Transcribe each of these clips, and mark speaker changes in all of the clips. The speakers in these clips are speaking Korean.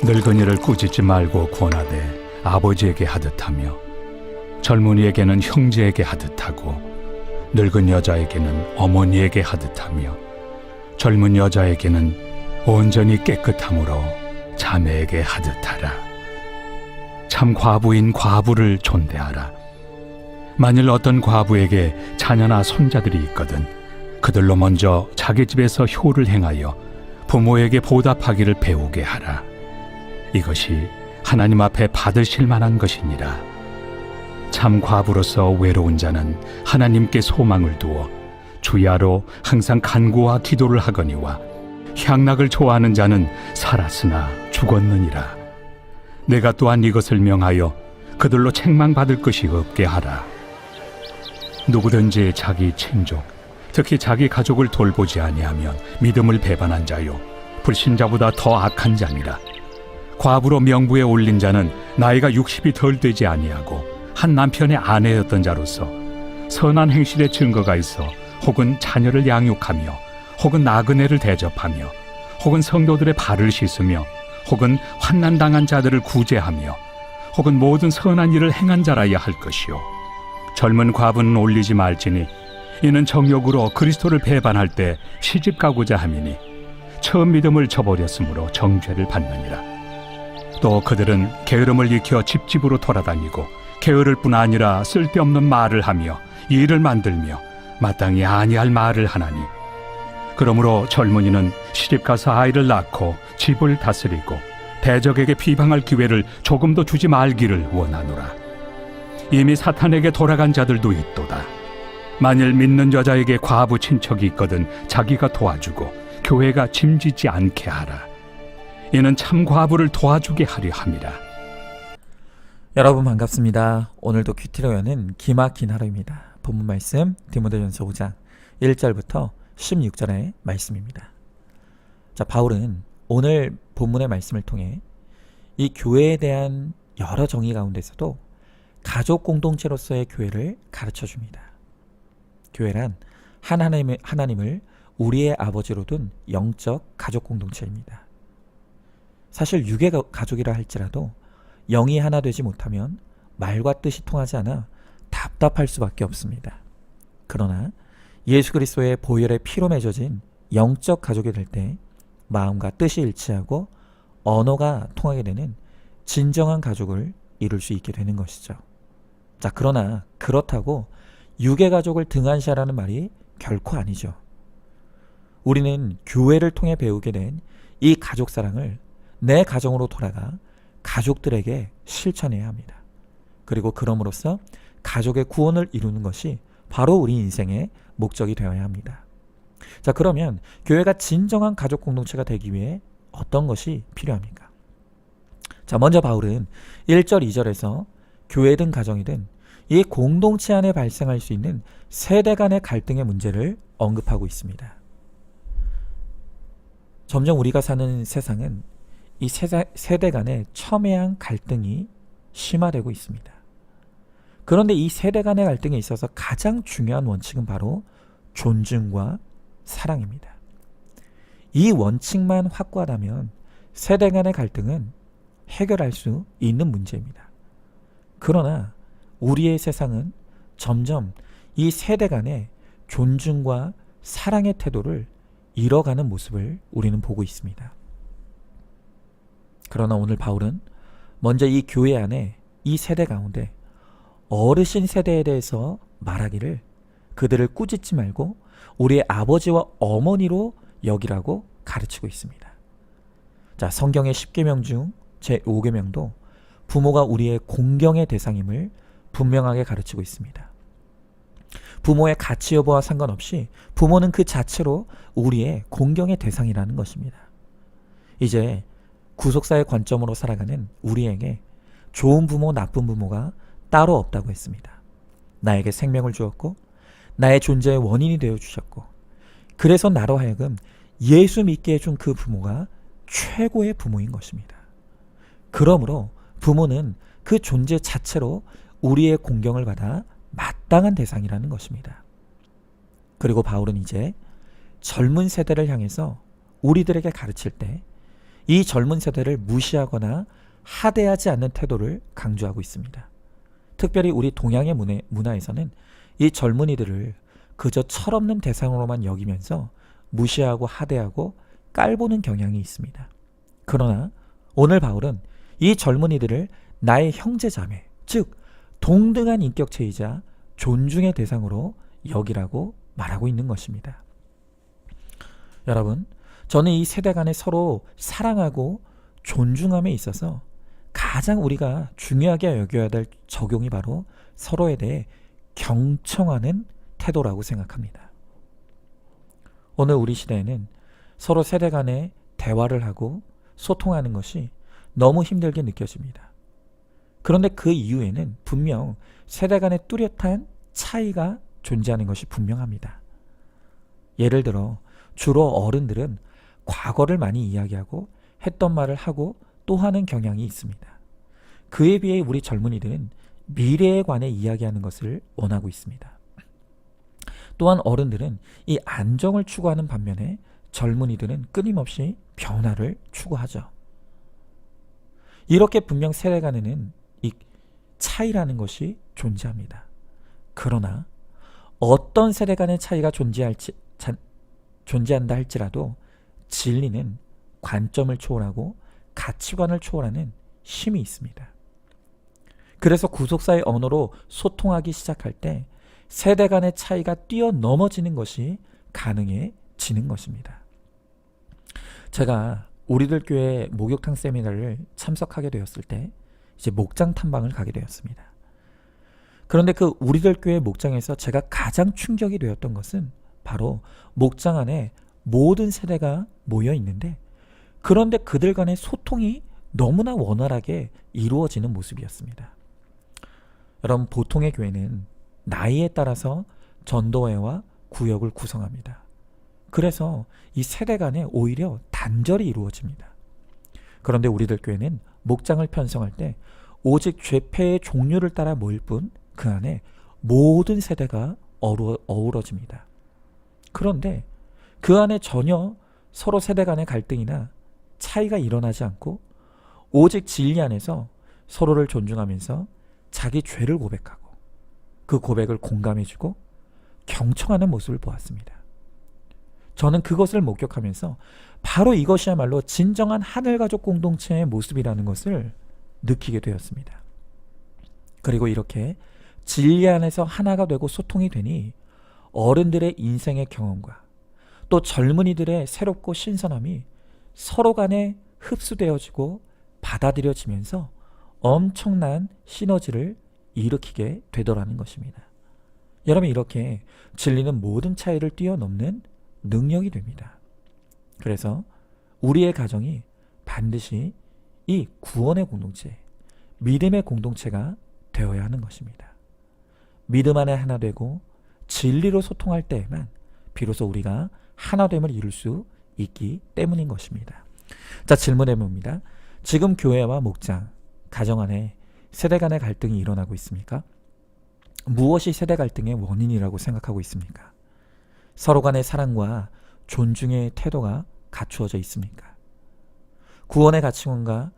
Speaker 1: 늙은이를 꾸짖지 말고 권하되 아버지에게 하듯하며 젊은이에게는 형제에게 하듯하고 늙은 여자에게는 어머니에게 하듯하며 젊은 여자에게는 온전히 깨끗함으로 자매에게 하듯하라. 참 과부인 과부를 존대하라. 만일 어떤 과부에게 자녀나 손자들이 있거든 그들로 먼저 자기 집에서 효를 행하여 부모에게 보답하기를 배우게 하라. 이것이 하나님 앞에 받으실 만한 것이니라. 참 과부로서 외로운 자는 하나님께 소망을 두어 주야로 항상 간구와 기도를 하거니와 향락을 좋아하는 자는 살았으나 죽었느니라. 내가 또한 이것을 명하여 그들로 책망받을 것이 없게 하라. 누구든지 자기 친족, 특히 자기 가족을 돌보지 아니하면 믿음을 배반한 자요 불신자보다 더 악한 자니라. 과부로 명부에 올린 자는 나이가 60이 덜 되지 아니하고 한 남편의 아내였던 자로서 선한 행실의 증거가 있어 혹은 자녀를 양육하며 혹은 나그네를 대접하며 혹은 성도들의 발을 씻으며 혹은 환난당한 자들을 구제하며 혹은 모든 선한 일을 행한 자라야 할 것이요 젊은 과부는 올리지 말지니 이는 정욕으로 그리스도를 배반할 때 시집 가고자 함이니 처음 믿음을 저버렸으므로 정죄를 받느니라. 또 그들은 게으름을 익혀 집집으로 돌아다니고 게으를 뿐 아니라 쓸데없는 말을 하며 일을 만들며 마땅히 아니할 말을 하나니 그러므로 젊은이는 시집가서 아이를 낳고 집을 다스리고 대적에게 비방할 기회를 조금도 주지 말기를 원하노라. 이미 사탄에게 돌아간 자들도 있도다. 만일 믿는 여자에게 과부 친척이 있거든 자기가 도와주고 교회가 짐지지 않게 하라. 이는 참 과부를 도와주게 하려 함이라.
Speaker 2: 여러분 반갑습니다. 오늘도 큐티로 여는 기막힌 하루입니다. 본문 말씀 디모데전서 5장 1절부터 16절의 말씀입니다. 자, 바울은 오늘 본문의 말씀을 통해 이 교회에 대한 여러 정의 가운데서도 가족 공동체로서의 교회를 가르쳐 줍니다. 교회란 하나님을 우리의 아버지로 둔 영적 가족 공동체입니다. 사실 육의 가족이라 할지라도 영이 하나 되지 못하면 말과 뜻이 통하지 않아 답답할 수밖에 없습니다. 그러나 예수 그리스도의 보혈의 피로 맺어진 영적 가족이 될 때 마음과 뜻이 일치하고 언어가 통하게 되는 진정한 가족을 이룰 수 있게 되는 것이죠. 자, 그러나 그렇다고 육의 가족을 등한시하라는 말이 결코 아니죠. 우리는 교회를 통해 배우게 된 이 가족 사랑을 내 가정으로 돌아가 가족들에게 실천해야 합니다. 그리고 그럼으로써 가족의 구원을 이루는 것이 바로 우리 인생의 목적이 되어야 합니다. 자, 그러면 교회가 진정한 가족 공동체가 되기 위해 어떤 것이 필요합니까? 자, 먼저 바울은 1절, 2절에서 교회든 가정이든 이 공동체 안에 발생할 수 있는 세대 간의 갈등의 문제를 언급하고 있습니다. 점점 우리가 사는 세상은 이 세대 간의 첨예한 갈등이 심화되고 있습니다. 그런데 이 세대 간의 갈등에 있어서 가장 중요한 원칙은 바로 존중과 사랑입니다. 이 원칙만 확고하다면 세대 간의 갈등은 해결할 수 있는 문제입니다. 그러나 우리의 세상은 점점 이 세대 간의 존중과 사랑의 태도를 잃어가는 모습을 우리는 보고 있습니다. 그러나 오늘 바울은 먼저 이 교회 안에 이 세대 가운데 어르신 세대에 대해서 말하기를 그들을 꾸짖지 말고 우리의 아버지와 어머니로 여기라고 가르치고 있습니다. 자, 성경의 10계명 중 제5계명도 부모가 우리의 공경의 대상임을 분명하게 가르치고 있습니다. 부모의 가치 여부와 상관없이 부모는 그 자체로 우리의 공경의 대상이라는 것입니다. 이제 구속사의 관점으로 살아가는 우리에게 좋은 부모, 나쁜 부모가 따로 없다고 했습니다. 나에게 생명을 주었고 나의 존재의 원인이 되어주셨고 그래서 나로 하여금 예수 믿게 해준 그 부모가 최고의 부모인 것입니다. 그러므로 부모는 그 존재 자체로 우리의 공경을 받아 마땅한 대상이라는 것입니다. 그리고 바울은 이제 젊은 세대를 향해서 우리들에게 가르칠 때 이 젊은 세대를 무시하거나 하대하지 않는 태도를 강조하고 있습니다. 특별히 우리 동양의 문화에서는 이 젊은이들을 그저 철없는 대상으로만 여기면서 무시하고 하대하고 깔보는 경향이 있습니다. 그러나 오늘 바울은 이 젊은이들을 나의 형제자매, 즉 동등한 인격체이자 존중의 대상으로 여기라고 말하고 있는 것입니다. 여러분, 저는 이 세대 간에 서로 사랑하고 존중함에 있어서 가장 우리가 중요하게 여겨야 될 적용이 바로 서로에 대해 경청하는 태도라고 생각합니다. 오늘 우리 시대에는 서로 세대 간에 대화를 하고 소통하는 것이 너무 힘들게 느껴집니다. 그런데 그 이유에는 분명 세대 간의 뚜렷한 차이가 존재하는 것이 분명합니다. 예를 들어 주로 어른들은 과거를 많이 이야기하고 했던 말을 하고 또 하는 경향이 있습니다. 그에 비해 우리 젊은이들은 미래에 관해 이야기하는 것을 원하고 있습니다. 또한 어른들은 이 안정을 추구하는 반면에 젊은이들은 끊임없이 변화를 추구하죠. 이렇게 분명 세대 간에는 이 차이라는 것이 존재합니다. 그러나 어떤 세대 간의 차이가 존재한다 할지라도 진리는 관점을 초월하고 가치관을 초월하는 힘이 있습니다. 그래서 구속사의 언어로 소통하기 시작할 때 세대 간의 차이가 뛰어넘어지는 것이 가능해지는 것입니다. 제가 우리들 교회 목욕탕 세미나를 참석하게 되었을 때 이제 목장 탐방을 가게 되었습니다. 그런데 그 우리들 교회 목장에서 제가 가장 충격이 되었던 것은 바로 목장 안에 모든 세대가 모여 있는데 그런데 그들 간의 소통이 너무나 원활하게 이루어지는 모습이었습니다. 여러분, 보통의 교회는 나이에 따라서 전도회와 구역을 구성합니다. 그래서 이 세대 간에 오히려 단절이 이루어집니다. 그런데 우리들 교회는 목장을 편성할 때 오직 죄패의 종류를 따라 모일 뿐 그 안에 모든 세대가 어우러집니다. 그런데 그 안에 전혀 서로 세대 간의 갈등이나 차이가 일어나지 않고 오직 진리 안에서 서로를 존중하면서 자기 죄를 고백하고 그 고백을 공감해주고 경청하는 모습을 보았습니다. 저는 그것을 목격하면서 바로 이것이야말로 진정한 하늘가족 공동체의 모습이라는 것을 느끼게 되었습니다. 그리고 이렇게 진리 안에서 하나가 되고 소통이 되니 어른들의 인생의 경험과 또 젊은이들의 새롭고 신선함이 서로 간에 흡수되어지고 받아들여지면서 엄청난 시너지를 일으키게 되더라는 것입니다. 여러분, 이렇게 진리는 모든 차이를 뛰어넘는 능력이 됩니다. 그래서 우리의 가정이 반드시 이 구원의 공동체, 믿음의 공동체가 되어야 하는 것입니다. 믿음 안에 하나 되고 진리로 소통할 때에만 비로소 우리가 하나됨을 이룰 수 있기 때문인 것입니다. 자, 질문해 봅니다. 지금 교회와 목장, 가정 안에 세대 간의 갈등이 일어나고 있습니까? 무엇이 세대 갈등의 원인이라고 생각하고 있습니까? 서로 간의 사랑과 존중의 태도가 갖추어져 있습니까? 구원의 가치관과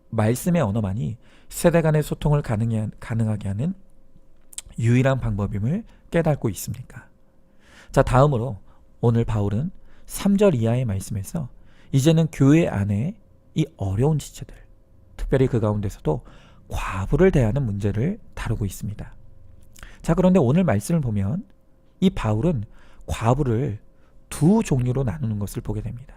Speaker 2: 말씀의 언어만이 세대 간의 소통을 가능하게 하는 유일한 방법임을 깨닫고 있습니까? 자, 다음으로 오늘 바울은 3절 이하의 말씀에서 이제는 교회 안에 이 어려운 지체들, 특별히 그 가운데서도 과부를 대하는 문제를 다루고 있습니다. 자, 그런데 오늘 말씀을 보면 이 바울은 과부를 두 종류로 나누는 것을 보게 됩니다.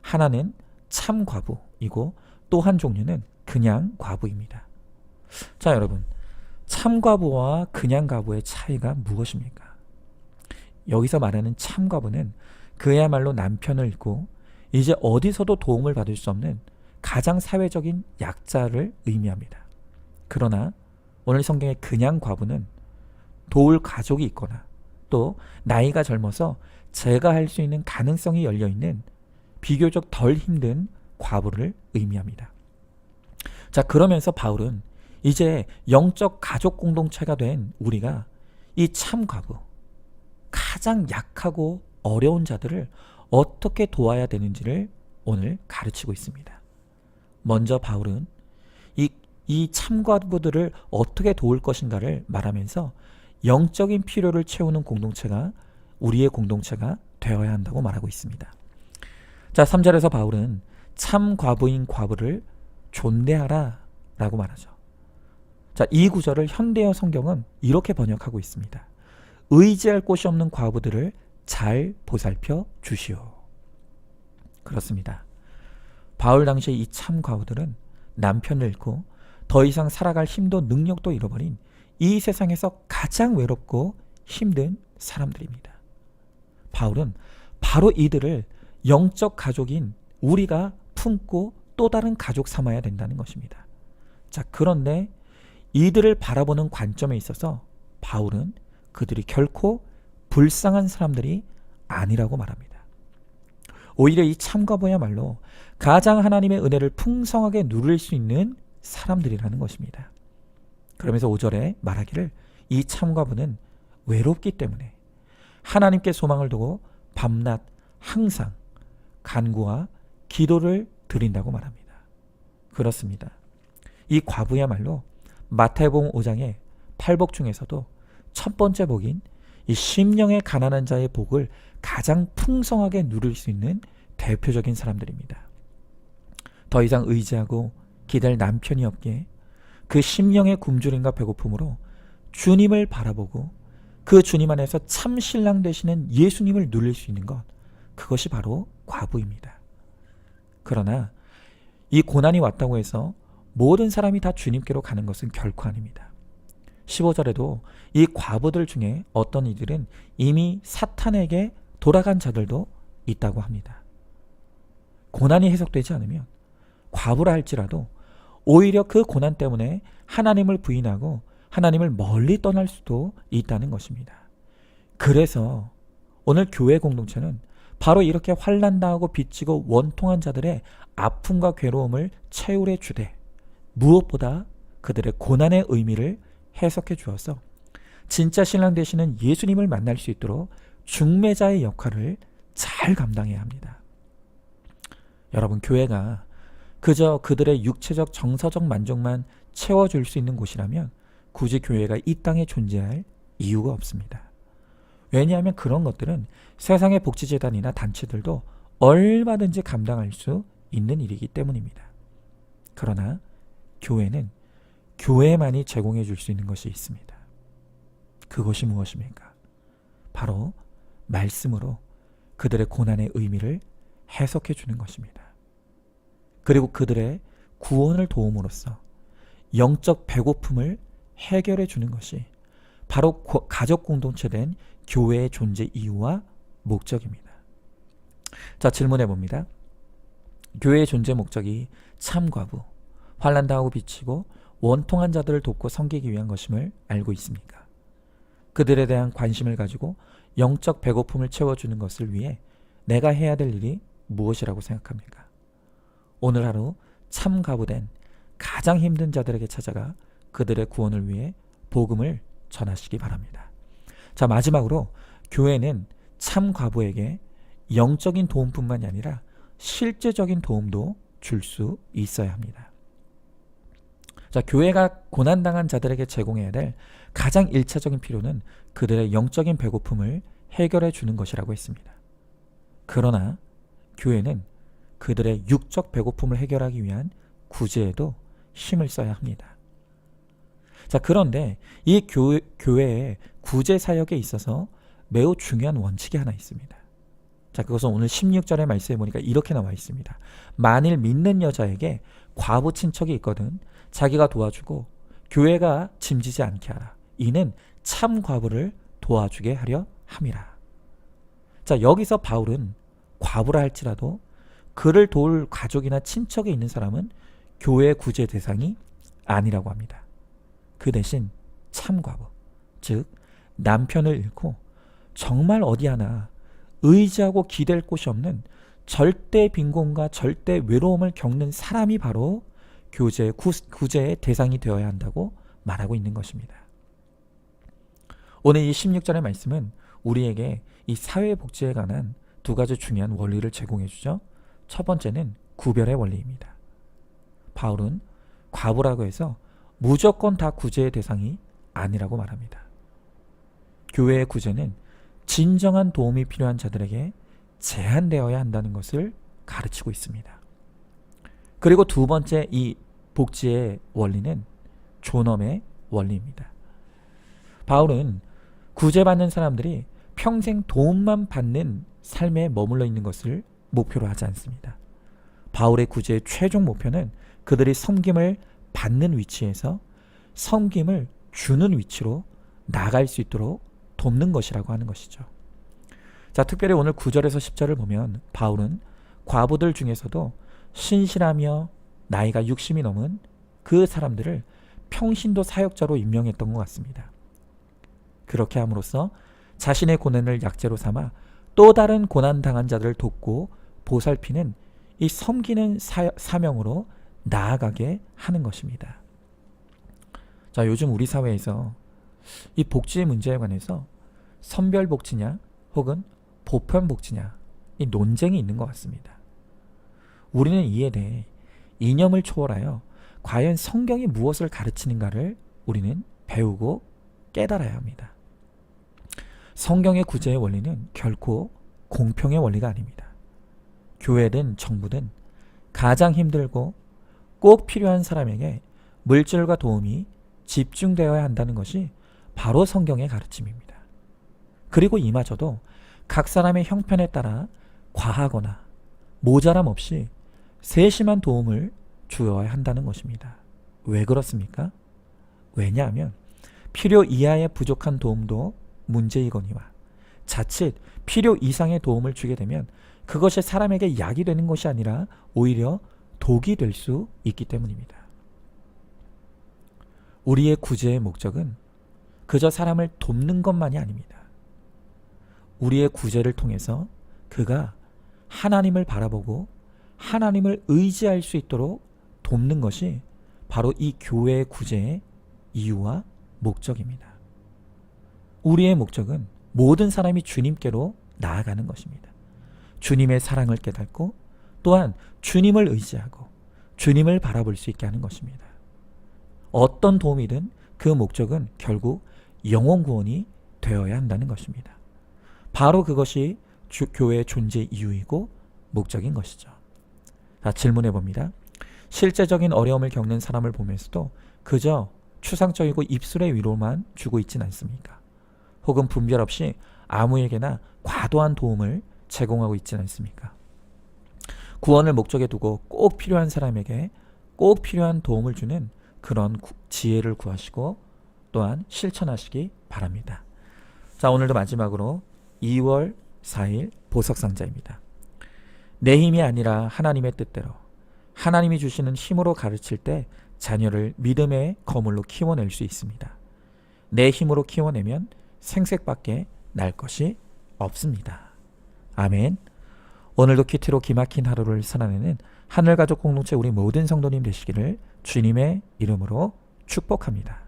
Speaker 2: 하나는 참 과부이고 또 한 종류는 그냥 과부입니다. 자, 여러분, 참 과부와 그냥 과부의 차이가 무엇입니까? 여기서 말하는 참 과부는 그야말로 남편을 잃고 이제 어디서도 도움을 받을 수 없는 가장 사회적인 약자를 의미합니다. 그러나 오늘 성경의 그냥 과부는 도울 가족이 있거나 또 나이가 젊어서 제가할 수 있는 가능성이 열려있는 비교적 덜 힘든 과부를 의미합니다. 자, 그러면서 바울은 이제 영적 가족 공동체가 된 우리가 이 참 과부, 가장 약하고 어려운 자들을 어떻게 도와야 되는지를 오늘 가르치고 있습니다. 먼저 바울은 이 참과부들을 어떻게 도울 것인가를 말하면서 영적인 필요를 채우는 공동체가 우리의 공동체가 되어야 한다고 말하고 있습니다. 자, 3절에서 바울은 참과부인 과부를 존대하라 라고 말하죠. 자, 이 구절을 현대어 성경은 이렇게 번역하고 있습니다. 의지할 곳이 없는 과부들을 잘 보살펴 주시오. 그렇습니다. 바울 당시의 이 참과부들은 남편을 잃고 더 이상 살아갈 힘도 능력도 잃어버린 이 세상에서 가장 외롭고 힘든 사람들입니다. 바울은 바로 이들을 영적 가족인 우리가 품고 또 다른 가족 삼아야 된다는 것입니다. 자, 그런데 이들을 바라보는 관점에 있어서 바울은 그들이 결코 불쌍한 사람들이 아니라고 말합니다. 오히려 이 참과부야말로 가장 하나님의 은혜를 풍성하게 누릴 수 있는 사람들이라는 것입니다. 그러면서 5절에 말하기를 이 참과부는 외롭기 때문에 하나님께 소망을 두고 밤낮 항상 간구와 기도를 드린다고 말합니다. 그렇습니다. 이 과부야말로 마태복음 5장의 8복 중에서도 첫 번째 복인 이 심령의 가난한 자의 복을 가장 풍성하게 누릴 수 있는 대표적인 사람들입니다. 더 이상 의지하고 기댈 남편이 없기에 그 심령의 굶주림과 배고픔으로 주님을 바라보고 그 주님 안에서 참 신랑 되시는 예수님을 누릴 수 있는 것, 그것이 바로 과부입니다. 그러나 이 고난이 왔다고 해서 모든 사람이 다 주님께로 가는 것은 결코 아닙니다. 15절에도 이 과부들 중에 어떤 이들은 이미 사탄에게 돌아간 자들도 있다고 합니다. 고난이 해석되지 않으면 과부라 할지라도 오히려 그 고난 때문에 하나님을 부인하고 하나님을 멀리 떠날 수도 있다는 것입니다. 그래서 오늘 교회 공동체는 바로 이렇게 환난당하고 빚지고 원통한 자들의 아픔과 괴로움을 채울해 주되 무엇보다 그들의 고난의 의미를 해석해 주어서 진짜 신랑 되시는 예수님을 만날 수 있도록 중매자의 역할을 잘 감당해야 합니다. 여러분, 교회가 그저 그들의 육체적 정서적 만족만 채워줄 수 있는 곳이라면 굳이 교회가 이 땅에 존재할 이유가 없습니다. 왜냐하면 그런 것들은 세상의 복지재단이나 단체들도 얼마든지 감당할 수 있는 일이기 때문입니다. 그러나 교회는 교회만이 제공해 줄 수 있는 것이 있습니다. 그것이 무엇입니까? 바로 말씀으로 그들의 고난의 의미를 해석해 주는 것입니다. 그리고 그들의 구원을 도움으로써 영적 배고픔을 해결해 주는 것이 바로 가족 공동체된 교회의 존재 이유와 목적입니다. 자, 질문해 봅니다. 교회의 존재 목적이 참과부, 환난당하고 빚지고 원통한 자들을 돕고 섬기기 위한 것임을 알고 있습니까? 그들에 대한 관심을 가지고 영적 배고픔을 채워주는 것을 위해 내가 해야 될 일이 무엇이라고 생각합니까? 오늘 하루 참과부된 가장 힘든 자들에게 찾아가 그들의 구원을 위해 복음을 전하시기 바랍니다. 자, 마지막으로 교회는 참과부에게 영적인 도움뿐만이 아니라 실제적인 도움도 줄 수 있어야 합니다. 자, 교회가 고난당한 자들에게 제공해야 될 가장 1차적인 필요는 그들의 영적인 배고픔을 해결해 주는 것이라고 했습니다. 그러나 교회는 그들의 육적 배고픔을 해결하기 위한 구제에도 힘을 써야 합니다. 자, 그런데 이 교회의 구제 사역에 있어서 매우 중요한 원칙이 하나 있습니다. 자, 그것은 오늘 16절의 말씀에 보니까 이렇게 나와 있습니다. 만일 믿는 여자에게 과부 친척이 있거든 자기가 도와주고 교회가 짐지지 않게 하라. 이는 참 과부를 도와주게 하려 함이라. 자, 여기서 바울은 과부라 할지라도 그를 도울 가족이나 친척에 있는 사람은 교회 구제 대상이 아니라고 합니다. 그 대신 참과부, 즉 남편을 잃고 정말 어디 하나 의지하고 기댈 곳이 없는 절대 빈곤과 절대 외로움을 겪는 사람이 바로 구제의 대상이 되어야 한다고 말하고 있는 것입니다. 오늘 이 16절의 말씀은 우리에게 이 사회복지에 관한 두 가지 중요한 원리를 제공해 주죠. 첫 번째는 구별의 원리입니다. 바울은 과부라고 해서 무조건 다 구제의 대상이 아니라고 말합니다. 교회의 구제는 진정한 도움이 필요한 자들에게 제한되어야 한다는 것을 가르치고 있습니다. 그리고 두 번째 이 복지의 원리는 존엄의 원리입니다. 바울은 구제받는 사람들이 평생 도움만 받는 삶에 머물러 있는 것을 목표로 하지 않습니다. 바울의 구제의 최종 목표는 그들이 섬김을 받는 위치에서 섬김을 주는 위치로 나갈 수 있도록 돕는 것이라고 하는 것이죠. 자, 특별히 오늘 9절에서 10절을 보면 바울은 과부들 중에서도 신실하며 나이가 60이 넘은 그 사람들을 평신도 사역자로 임명했던 것 같습니다. 그렇게 함으로써 자신의 고난을 약재로 삼아 또 다른 고난당한 자들을 돕고 보살피는 이 섬기는 사명으로 나아가게 하는 것입니다. 자, 요즘 우리 사회에서 이 복지의 문제에 관해서 선별복지냐 혹은 보편복지냐 이 논쟁이 있는 것 같습니다. 우리는 이에 대해 이념을 초월하여 과연 성경이 무엇을 가르치는가를 우리는 배우고 깨달아야 합니다. 성경의 구제의 원리는 결코 공평의 원리가 아닙니다. 교회든 정부든 가장 힘들고 꼭 필요한 사람에게 물질과 도움이 집중되어야 한다는 것이 바로 성경의 가르침입니다. 그리고 이마저도 각 사람의 형편에 따라 과하거나 모자람 없이 세심한 도움을 주어야 한다는 것입니다. 왜 그렇습니까? 왜냐하면 필요 이하의 부족한 도움도 문제이거니와 자칫 필요 이상의 도움을 주게 되면 그것이 사람에게 약이 되는 것이 아니라 오히려 독이 될 수 있기 때문입니다. 우리의 구제의 목적은 그저 사람을 돕는 것만이 아닙니다. 우리의 구제를 통해서 그가 하나님을 바라보고 하나님을 의지할 수 있도록 돕는 것이 바로 이 교회의 구제의 이유와 목적입니다. 우리의 목적은 모든 사람이 주님께로 나아가는 것입니다. 주님의 사랑을 깨닫고 또한 주님을 의지하고 주님을 바라볼 수 있게 하는 것입니다. 어떤 도움이든 그 목적은 결국 영혼 구원이 되어야 한다는 것입니다. 바로 그것이 교회의 존재 이유이고 목적인 것이죠. 자, 질문해 봅니다. 실제적인 어려움을 겪는 사람을 보면서도 그저 추상적이고 입술의 위로만 주고 있진 않습니까? 혹은 분별 없이 아무에게나 과도한 도움을 제공하고 있진 않습니까? 구원을 목적에 두고 꼭 필요한 사람에게 꼭 필요한 도움을 주는 그런 지혜를 구하시고 또한 실천하시기 바랍니다. 자, 오늘도 마지막으로 2월 4일 보석상자입니다. 내 힘이 아니라 하나님의 뜻대로 하나님이 주시는 힘으로 가르칠 때 자녀를 믿음의 거물로 키워낼 수 있습니다. 내 힘으로 키워내면 생색밖에 날 것이 없습니다. 아멘. 오늘도 큐티로 기막힌 하루를 살아내는 하늘가족 공동체 우리 모든 성도님 되시기를 주님의 이름으로 축복합니다.